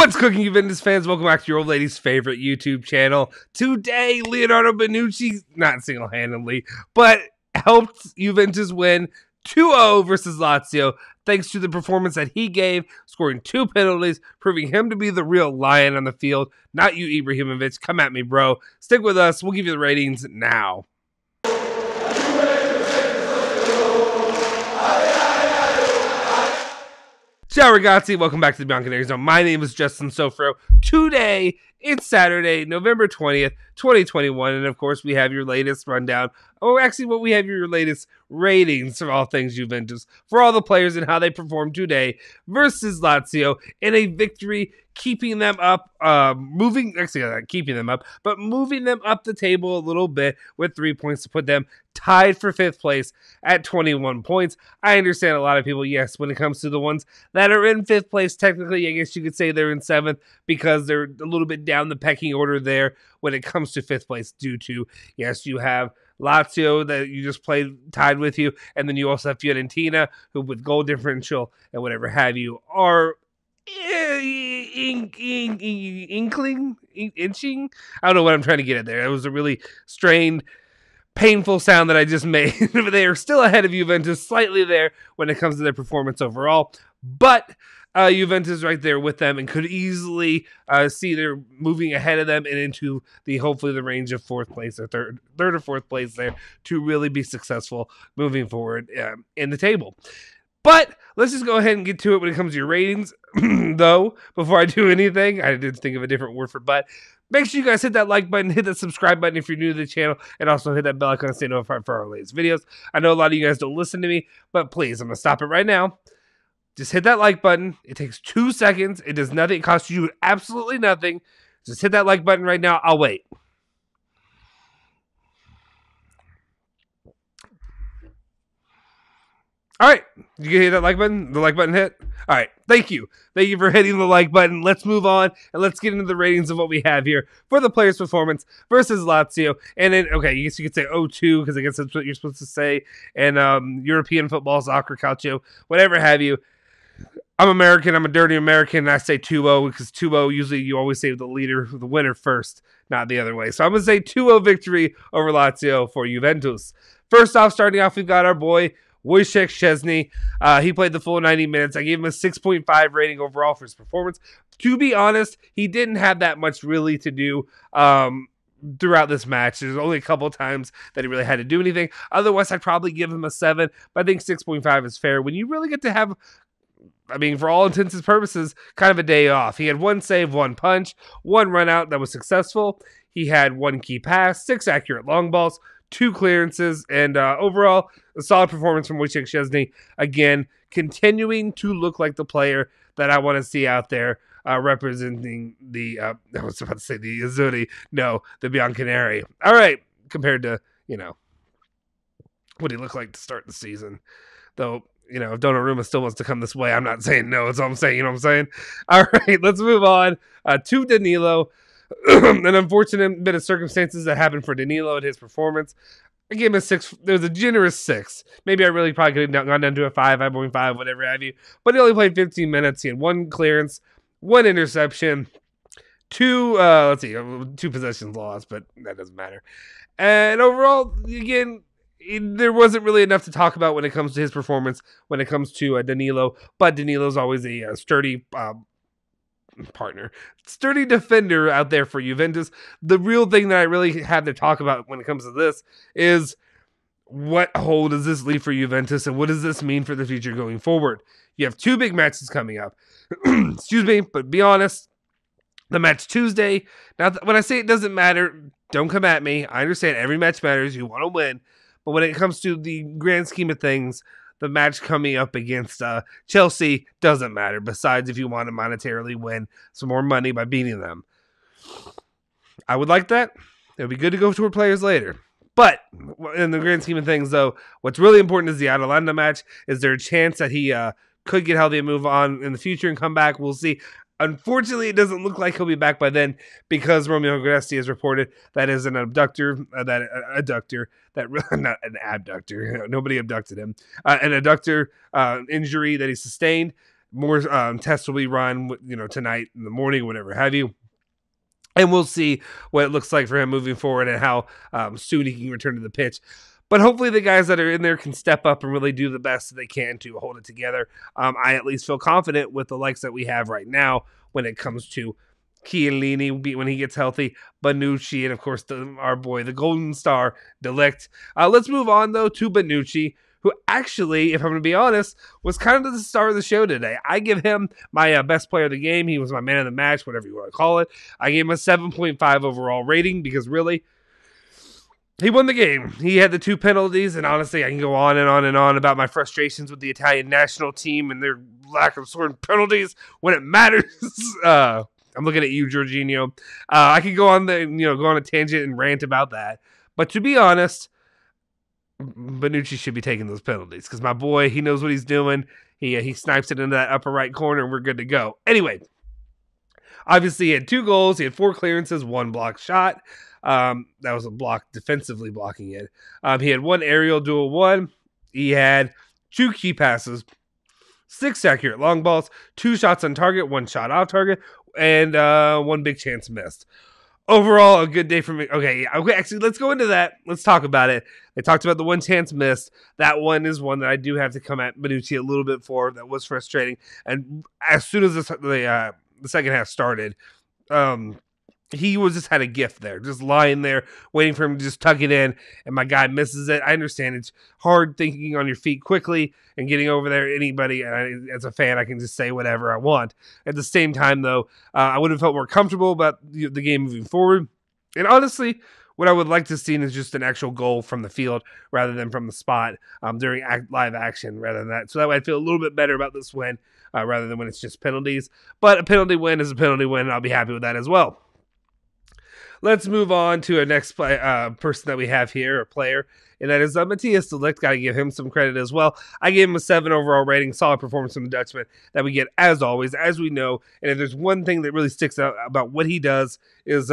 What's cooking, Juventus fans? Welcome back to your old lady's favorite YouTube channel. Today, Leonardo Bonucci, not single-handedly, but helped Juventus win 2-0 versus Lazio, thanks to the performance that he gave, scoring 2 penalties, proving him to be the real lion on the field, not you, Ibrahimovic. Come at me, bro. Stick with us. We'll give you the ratings now. Ciao ragazzi, welcome back to the Bianconeri Zone. My name is Justin Sofro. Today, it's Saturday, November 20th, 2021, and of course we have your latest rundown, we have your latest ratings of all things Juventus for all the players and how they performed today versus Lazio in a victory, keeping them up, moving them up the table a little bit with 3 points to put them tied for 5th place at 21 points. I understand a lot of people, yes, when it comes to the ones that are in 5th place, technically, I guess you could say they're in 7th because they're a little bit down the pecking order there when it comes to 5th place due to, yes, you have Lazio that you just played tied with you, and then you also have Fiorentina, who with goal differential and whatever have you are inching. I don't know what I'm trying to get at there. It was a really strained, painful sound that I just made. They are still ahead of Juventus, slightly there when it comes to their performance overall, but Juventus right there with them and could easily see they're moving ahead of them and into hopefully the range of 4th place or third or 4th place there to really be successful moving forward in the table. But let's just go ahead and get to it when it comes to your ratings. Though, before I do anything, I did think of a different word for but. Make sure you guys hit that like button, hit that subscribe button if you're new to the channel, and also hit that bell icon to stay notified for our latest videos. I know a lot of you guys don't listen to me, but please, I'm going to stop it right now. Just hit that like button. It takes 2 seconds. It does nothing. It costs you absolutely nothing. Just hit that like button right now. I'll wait. All right. You can hit that like button? The like button hit? All right. Thank you. Thank you for hitting the like button. Let's move on and let's get into the ratings of what we have here for the player's performance versus Lazio. And then, okay, I guess you could say 0-2 because I guess that's what you're supposed to say. And European football, soccer, calcio, whatever have you. I'm American. I'm a dirty American. And I say 2-0 because 2-0, usually you always say the winner first, not the other way. So I'm going to say 2-0 victory over Lazio for Juventus. First off, starting off, we've got our boy, Wojciech Szczesny. He played the full 90 minutes. I gave him a 6.5 rating overall for his performance. To be honest, he didn't have that much really to do throughout this match. There's only a couple of times that he really had to do anything. Otherwise, I'd probably give him a 7, but I think 6.5 is fair. When you really get to have, I mean, for all intents and purposes, kind of a day off. He had 1 save, 1 punch, 1 run out that was successful. He had 1 key pass, 6 accurate long balls, 2 clearances, and overall, a solid performance from Wojciech Szczesny. Again, continuing to look like the player that I want to see out there representing the, I was about to say the Azzurri. No, the Bianconeri. All right, compared to, what he looked like to start the season. Though, if Donnarumma still wants to come this way, I'm not saying no. That's all I'm saying. You know what I'm saying? All right, let's move on to Danilo. An unfortunate bit of circumstances that happened for Danilo and his performance. I gave him a 6. There was a generous 6. Maybe I really probably could have gone down to a 5, 5.5, whatever have you. But he only played 15 minutes. He had 1 clearance, 1 interception, 2 possessions lost, but that doesn't matter. And overall, again, there wasn't really enough to talk about when it comes to his performance, when it comes to Danilo. But Danilo's always a sturdy sturdy defender out there for Juventus. The real thing that I really have to talk about when it comes to this is what hole does this leave for Juventus and what does this mean for the future going forward? You have 2 big matches coming up. Excuse me, but be honest, the match Tuesday, now when I say it doesn't matter, don't come at me. I understand every match matters. You want to win. But when it comes to the grand scheme of things, the match coming up against Chelsea doesn't matter, besides if you want to monetarily win some more money by beating them. I would like that. It would be good to go toward players later. But in the grand scheme of things, though, what's really important is the Atalanta match. Is there a chance that he could get healthy and move on in the future and come back? We'll see. Unfortunately, it doesn't look like he'll be back by then because Romeo Gresti has reported that is an abductor, not an abductor. Nobody abducted him. An adductor injury that he sustained. more tests will be run, tonight in the morning, whatever have you. And we'll see what it looks like for him moving forward and how soon he can return to the pitch. But hopefully the guys that are in there can step up and really do the best that they can to hold it together. I at least feel confident with the likes that we have right now when it comes to Chiellini when he gets healthy, Bonucci, and of course our boy, the Golden Star, Select. Let's move on, though, to Bonucci, who actually, if I'm going to be honest, was kind of the star of the show today. I give him my best player of the game. He was my man of the match, whatever you want to call it. I gave him a 7.5 overall rating because really, he won the game. He had the 2 penalties, and honestly, I can go on and on and on about my frustrations with the Italian national team and their lack of scoring penalties when it matters. I'm looking at you, Jorginho. I could go on go on a tangent and rant about that. But to be honest, Bonucci should be taking those penalties because my boy, he knows what he's doing. He snipes it into that upper right corner, and we're good to go. Anyway, obviously, he had 2 goals. He had 4 clearances, 1 block shot. That was a block, defensively blocking it. He had 1 aerial duel 1. He had 2 key passes, 6 accurate long balls, 2 shots on target, 1 shot off target, and 1 big chance missed. Overall, a good day for me. Okay, actually, let's go into that. Let's talk about it. They talked about the 1 chance missed. That one is one that I do have to come at Bonucci a little bit for. That was frustrating. And as soon as the second half started, he just had a gift there, just lying there, waiting for him to just tuck it in, and my guy misses it. I understand it's hard thinking on your feet quickly and getting over there. Anybody, as a fan, I can just say whatever I want. At the same time, though, I would have felt more comfortable about the game moving forward. And honestly, what I would like to see is just an actual goal from the field rather than from the spot during live action rather than that. So that way I'd feel a little bit better about this win rather than when it's just penalties. But a penalty win is a penalty win, and I'll be happy with that as well. Let's move on to a next person that we have here, a player, and that is Matthias Select. Got to give him some credit as well. I gave him a 7 overall rating, solid performance from the Dutchman that we get as always, as we know. And if there's one thing that really sticks out about what he does is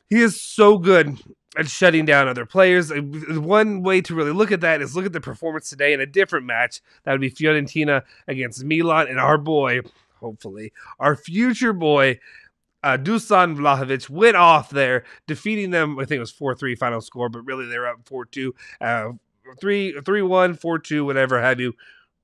he is so good at shutting down other players. One way to really look at that is look at the performance today in a different match. That would be Fiorentina against Milan, and our boy, hopefully, our future boy, Dusan Vlahovic went off there, defeating them. I think it was 4-3 final score, but really they were up 4-2, 3-1, 4-2, whatever have you,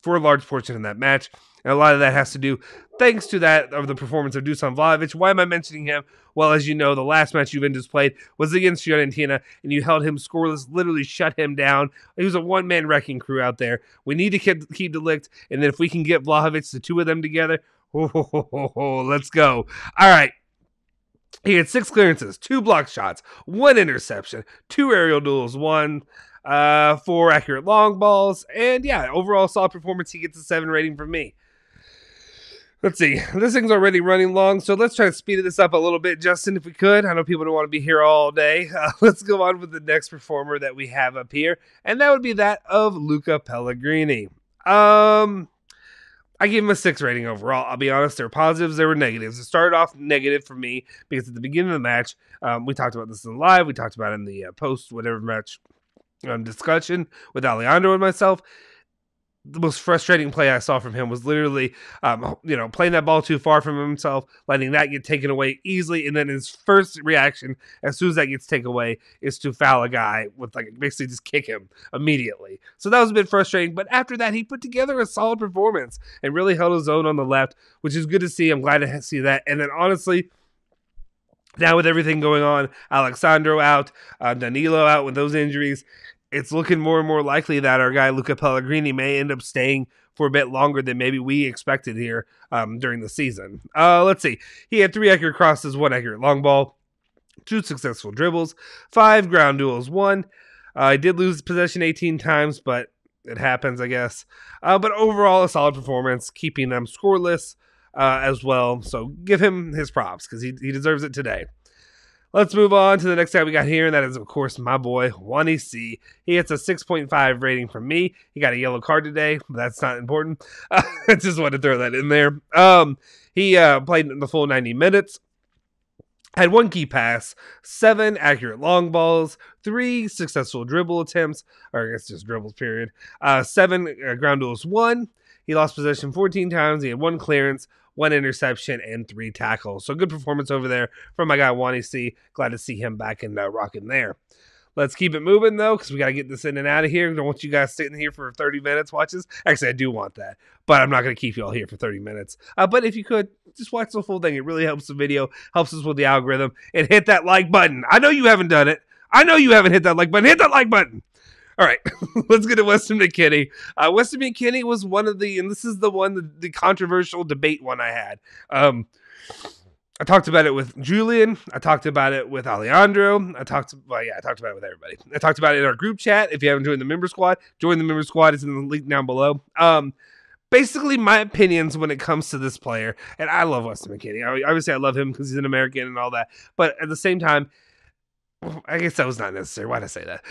for a large portion in that match. And a lot of that has to do, thanks to that, of the performance of Dusan Vlahovic. Why am I mentioning him? Well, as you know, the last match Juventus played was against Fiorentina, and you held him scoreless, literally shut him down. He was a one-man wrecking crew out there. We need to keep Select, and then if we can get Vlahovic, the 2 of them together, let's go. All right. He had 6 clearances, 2 block shots, 1 interception, 2 aerial duels, 4 accurate long balls, and yeah, overall solid performance. He gets a 7 rating from me. Let's see. This thing's already running long, so let's try to speed this up a little bit, Justin, if we could. I know people don't want to be here all day. Let's go on with the next performer that we have up here, and that would be that of Luca Pellegrini. I gave him a 6 rating overall. I'll be honest, there were positives, there were negatives. It started off negative for me because at the beginning of the match, we talked about this in live, we talked about it in the post-whatever match discussion with Alejandro and myself. The most frustrating play I saw from him was literally, playing that ball too far from himself, letting that get taken away easily, and then his first reaction, as soon as that gets taken away, is to foul a guy with basically just kick him immediately. So that was a bit frustrating, but after that, he put together a solid performance and really held his own on the left, which is good to see. I'm glad to see that. And then honestly, now with everything going on, Alexandro out, Danilo out with those injuries, it's looking more and more likely that our guy Luca Pellegrini may end up staying for a bit longer than maybe we expected here during the season. Let's see. He had 3 accurate crosses, 1 accurate long ball, 2 successful dribbles, 5 ground duels, 1. I did lose possession 18 times, but it happens, I guess. But overall, a solid performance, keeping them scoreless as well. So give him his props because he deserves it today. Let's move on to the next guy we got here, and that is, of course, my boy, Juanici. He gets a 6.5 rating from me. He got a yellow card today, but that's not important. I just wanted to throw that in there. He played the full 90 minutes, had 1 key pass, 7 accurate long balls, 3 successful dribble attempts, or I guess just dribbles, period. 7 ground duels, 1. He lost possession 14 times. He had 1 clearance, 1 interception, and 3 tackles. So good performance over there from my guy Juanici. Glad to see him back in rocking there. Let's keep it moving, though, because we got to get this in and out of here. Don't want you guys sitting here for 30 minutes watches. Actually, I do want that, but I'm not going to keep you all here for 30 minutes. But if you could, just watch the full thing. It really helps the video, helps us with the algorithm, and hit that like button. I know you haven't done it. I know you haven't hit that like button. Hit that like button. All right, let's get to Weston Mckennie. Weston Mckennie was one of the, and this is the one, the controversial debate one I had. I talked about it with Julian. I talked about it with Alejandro. I talked about it with everybody. I talked about it in our group chat. If you haven't joined the member squad, join the member squad. It's in the link down below. Basically, my opinions when it comes to this player, and I love Weston Mckennie. Obviously, I love him because he's an American and all that. But at the same time, I guess that was not necessary. Why'd I say that?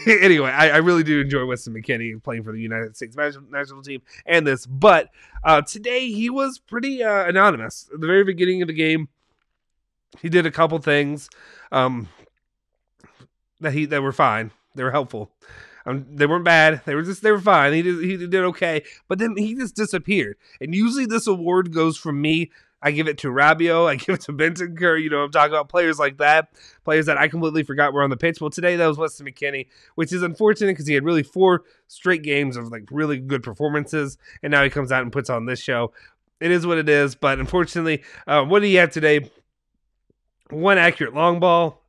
Anyway, I really do enjoy Weston Mckennie playing for the United States national team and this. But today he was pretty anonymous. At the very beginning of the game, he did a couple things that were fine. They were helpful. They weren't bad. They were fine. He did okay. But then he just disappeared. And usually this award goes from me. I give it to Rabiot. I give it to Bianconeri. I'm talking about players like that. Players that I completely forgot were on the pitch. Well, today that was Weston Mckennie, which is unfortunate because he had really 4 straight games of really good performances. And now he comes out and puts on this show. It is what it is. But unfortunately, what did he have today? 1 accurate long ball,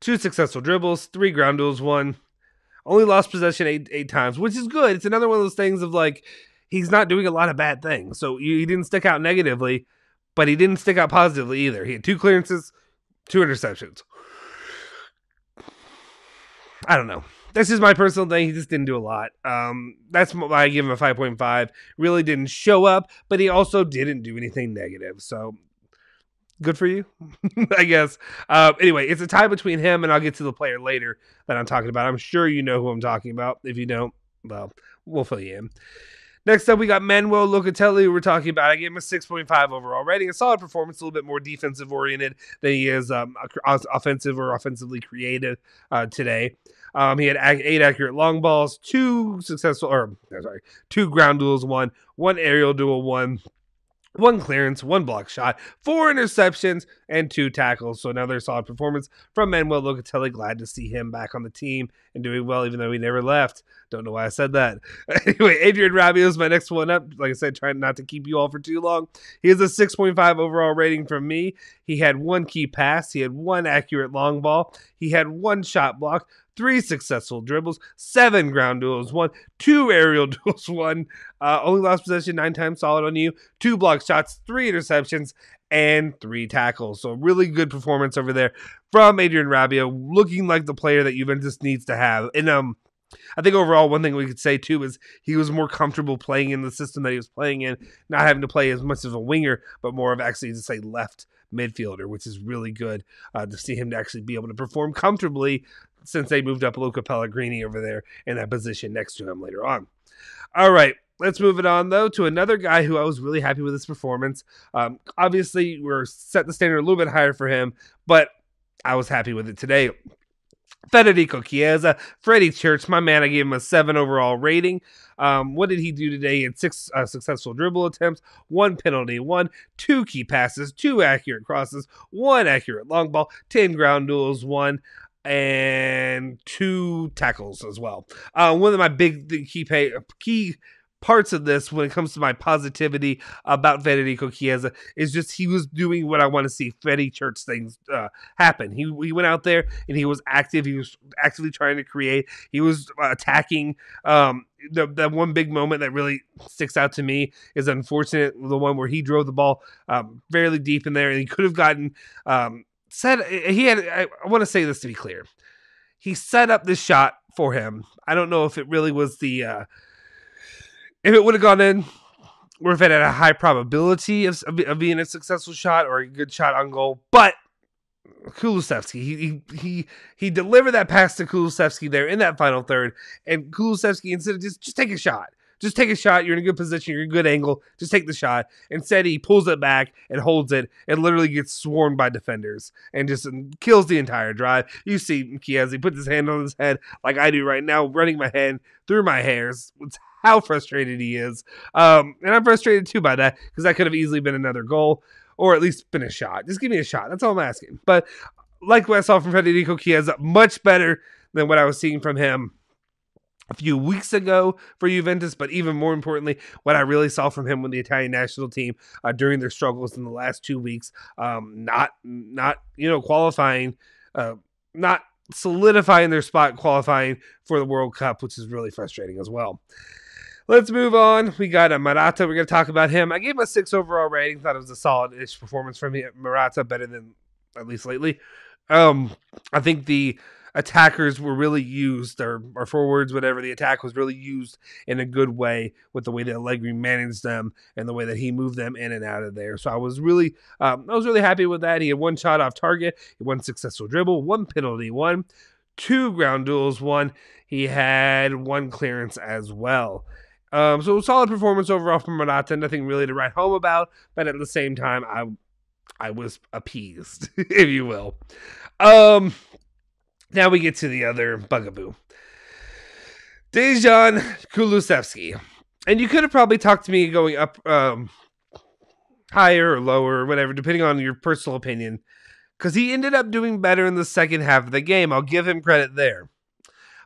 2 successful dribbles, 3 ground duels, 1. Only lost possession 8 times, which is good. It's another one of those things of he's not doing a lot of bad things. So he didn't stick out negatively. But he didn't stick out positively either. He had 2 clearances, 2 interceptions. I don't know. That's just my personal thing. He just didn't do a lot. That's why I give him a 5.5. Really didn't show up, but he also didn't do anything negative. So good for you, I guess. Anyway, it's a tie between him, and I'll get to the player later that I'm talking about. I'm sure you know who I'm talking about. If you don't, well, we'll fill you in. Next up, we got Manuel Locatelli, who we're talking about. I gave him a 6.5 overall rating. A solid performance, a little bit more defensive-oriented than he is offensive or offensively creative today. He had 8 accurate long balls, 2 ground duels, 1 aerial duel, 1 clearance, 1 block shot, 4 interceptions, and 2 tackles. So another solid performance from Manuel Locatelli. Glad to see him back on the team and doing well, even though he never left. Don't know why I said that. Anyway, Adrian Robbie is my next one up. Like I said, trying not to keep you all for too long. He has a 6.5 overall rating from me. He had 1 key pass. He had 1 accurate long ball. He had 1 shot block, 3 successful dribbles, 7 ground duels, 2 aerial duels, 1. Only lost possession 9 times, solid on you. 2 block shots, 3 interceptions, and 3 tackles. So really good performance over there from Adrian Rabiot, looking like the player that Juventus needs to have. And I think overall, one thing we could say too is he was more comfortable playing in the system that he was playing in, not having to play as much as a winger, but more of actually to say left midfielder, which is really good to see him to actually be able to perform comfortably since they moved up Luca Pellegrini over there in that position next to him later on. All right. Let's move it on, though, to another guy who I was really happy with his performance. Obviously, we're set the standard a little bit higher for him, but I was happy with it today. Federico Chiesa, Freddie Church, my man, I gave him a 7 overall rating. What did he do today? He had 6 successful dribble attempts, 1 penalty, 2 key passes, 2 accurate crosses, 1 accurate long ball, 10 ground duels, 1, and 2 tackles as well. One of my big key parts of this when it comes to my positivity about Federico Chiesa is just he was doing what I want to see Freddie Church things happen. He went out there and he was active. He was actively trying to create. He was attacking. The one big moment that really sticks out to me is unfortunate, the one where he drove the ball fairly deep in there and he could have gotten I want to say this to be clear. He set up this shot for him. I don't know if it really was if it would have gone in, or if it had a high probability of being a successful shot or a good shot on goal, but Kulusevski, he delivered that pass to Kulusevski there in that final third, and Kulusevski, instead of just take a shot, Just take a shot. You're in a good position. You're in a good angle. Just take the shot. Instead, he pulls it back and holds it and literally gets swarmed by defenders and just kills the entire drive. You see Chiesa put his hand on his head like I do right now, running my hand through my hairs. It's how frustrated he is. And I'm frustrated too by that because that could have easily been another goal or at least been a shot. Just give me a shot. That's all I'm asking. But like what I saw from Federico Chiesa, much better than what I was seeing from him a few weeks ago for Juventus, but even more importantly, what I really saw from him with the Italian national team during their struggles in the last 2 weeks, not qualifying, not solidifying their spot qualifying for the World Cup, which is really frustrating as well. Let's move on. We got Morata. We're going to talk about him. I gave him a 6 overall rating. Thought it was a solid-ish performance from Morata, better than at least lately. I think the attackers were really used, or forwards, whatever. The attack was really used in a good way with the way that Allegri managed them and the way that he moved them in and out of there. So I was really happy with that. He had 1 shot off target, 1 successful dribble, 1 penalty, 2 ground duels, 1. He had 1 clearance as well. So a solid performance overall from Morata. Nothing really to write home about, but at the same time, I was appeased, if you will. Now we get to the other bugaboo. Dejan Kulusevski. And you could have probably talked to me going up higher or lower or whatever, depending on your personal opinion, because he ended up doing better in the second half of the game. I'll give him credit there.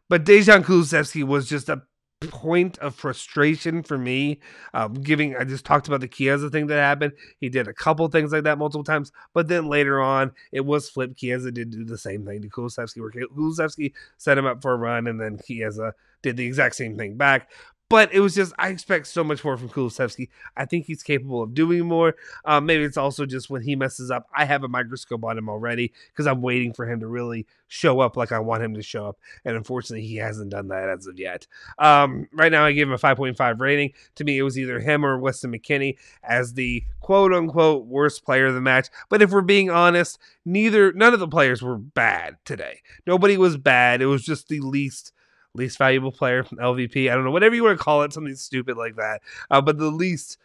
But Dejan Kulusevski was just a point of frustration for me. I just talked about the Chiesa thing that happened. He did a couple things like that multiple times, but then later on, it was flipped. Chiesa did do the same thing to Kulusevski, where Kulusevski set him up for a run, and then Chiesa did the exact same thing back. But it was just, I expect so much more from Kulusevski. I think he's capable of doing more. Maybe it's also just when he messes up, I have a microscope on him already because I'm waiting for him to really show up like I want him to show up. And unfortunately, he hasn't done that as of yet. Right now, I gave him a 5.5 rating. To me, it was either him or Weston Mckennie as the quote-unquote worst player of the match. But if we're being honest, none of the players were bad today. Nobody was bad. It was just the least valuable player, LVP. I don't know, whatever you want to call it, something stupid like that. But the least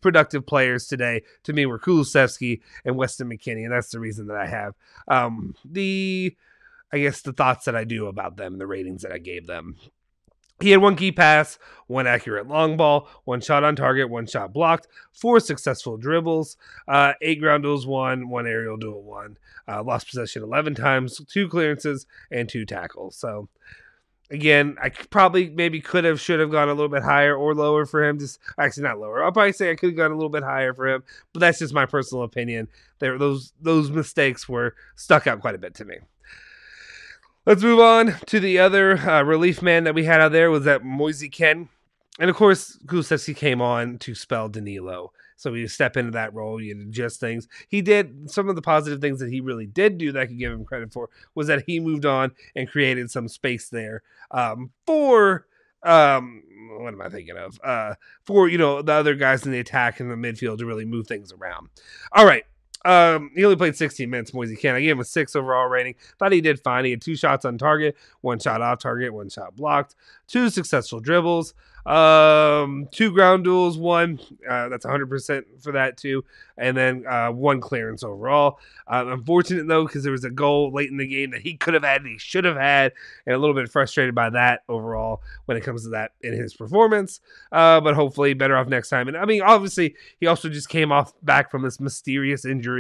productive players today to me were Kulusevski and Weston Mckennie, and that's the reason that I have the thoughts that I do about them, the ratings that I gave them. He had 1 key pass, 1 accurate long ball, 1 shot on target, 1 shot blocked, 4 successful dribbles, 8 ground duels, 1 aerial duel, 1. Lost possession 11 times, 2 clearances, and 2 tackles. So again, I should have gone a little bit higher or lower for him. Actually, not lower. I'll probably say I could have gone a little bit higher for him, but that's just my personal opinion. Those mistakes were stuck out quite a bit to me. Let's move on to the other relief man that we had out there, was that Mckennie. And of course, Kulusevski came on to spell Danilo. So you step into that role, you adjust things. He did some of the positive things that he really did do that I could give him credit for, was that he moved on and created some space there for what am I thinking of? For the other guys in the attack and the midfield to really move things around. All right. He only played 16 minutes, Mckennie. I gave him a 6 overall rating. Thought he did fine. He had 2 shots on target, 1 shot off target, 1 shot blocked, 2 successful dribbles, 2 ground duels, 1. That's 100% for that too. And then 1 clearance overall. Unfortunate though, because there was a goal late in the game that he could have had and he should have had, and a little bit frustrated by that overall when it comes to that in his performance. But hopefully better off next time. And I mean, obviously, he also just came back from this mysterious injury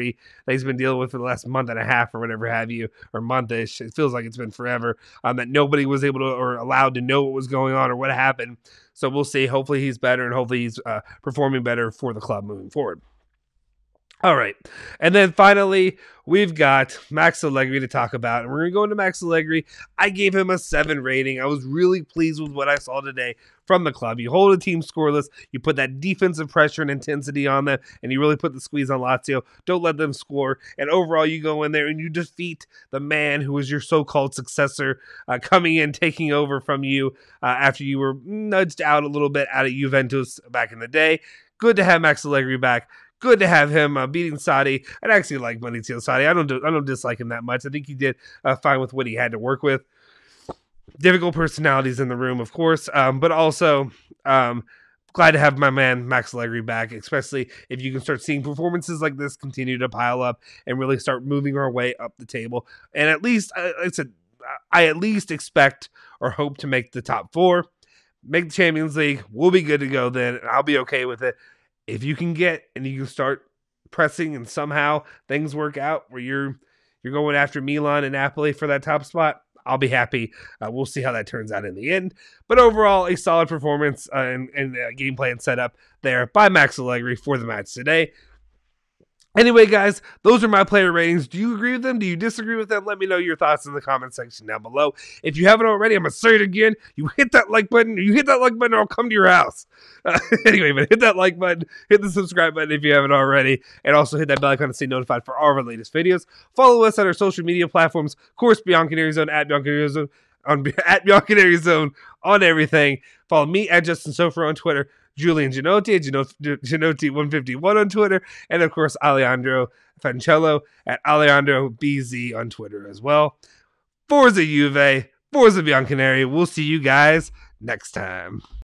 that he's been dealing with for the last month and a half or whatever have you, or monthish. It feels like it's been forever. That nobody was able to or allowed to know what was going on or what happened. So we'll see. Hopefully he's better, and hopefully he's performing better for the club moving forward. All right. And then finally, we've got Max Allegri to talk about. And we're going to go into Max Allegri. I gave him a 7 rating. I was really pleased with what I saw today from the club. You hold a team scoreless. You put that defensive pressure and intensity on them. And you really put the squeeze on Lazio. Don't let them score. And overall, you go in there and you defeat the man who was your so-called successor, coming in, taking over from you after you were nudged out a little bit out of Juventus back in the day. Good to have Max Allegri back. Good to have him beating Sarri. I'd actually like Matthias Select. I don't dislike him that much. I think he did fine with what he had to work with. difficult personalities in the room, of course, but also glad to have my man Max Allegri back, especially if you can start seeing performances like this continue to pile up and really start moving our way up the table. And at least, like I said, I at least expect or hope to make the top 4, make the Champions League. We'll be good to go then, and I'll be okay with it. If you can get and you can start pressing and somehow things work out where you're going after Milan and Napoli for that top spot, I'll be happy. We'll see how that turns out in the end. But overall, a solid performance and gameplay and setup there by Max Allegri for the match today. Anyway, guys, those are my player ratings. Do you agree with them? Do you disagree with them? Let me know your thoughts in the comment section down below. If you haven't already, I'm going to say it again. You hit that like button. You hit that like button or I'll come to your house. Anyway, but hit that like button. Hit the subscribe button if you haven't already. And also hit that bell icon to stay notified for all of our latest videos. Follow us on our social media platforms. Of course, Bianconeri Zone, at Bianconeri Zone, at Bianconeri Zone on everything. Follow me at Justin Sofer on Twitter. Julian Genotti at Genotti151 on Twitter, and of course Alejandro Fancello at Alejandro BZ on Twitter as well. Forza Juve, Forza Bianconeri. We'll see you guys next time.